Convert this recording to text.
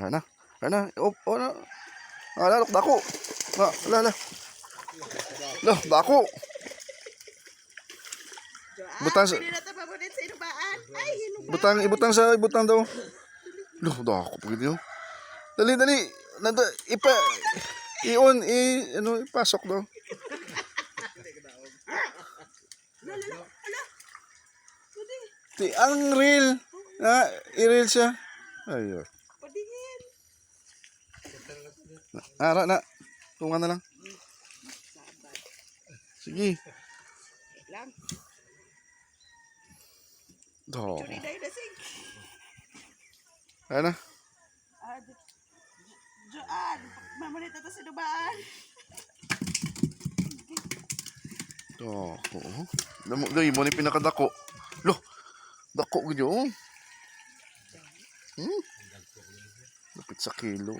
Ana. Ana. Oh na. Ala, dako. Ala. Loh, dako. Butang sa ibutang daw. Loh, dako pagid yo. Dali. Nada ipasok daw. Ang reel. I-reel siya. Ayo. Ara na. Tungan na lang. Sige. Do. Ana. Joan, mamanita to sa dubaan. Dako. Damo ni pinakadako. Loh. Dako gid yo. Lapit sa kilo.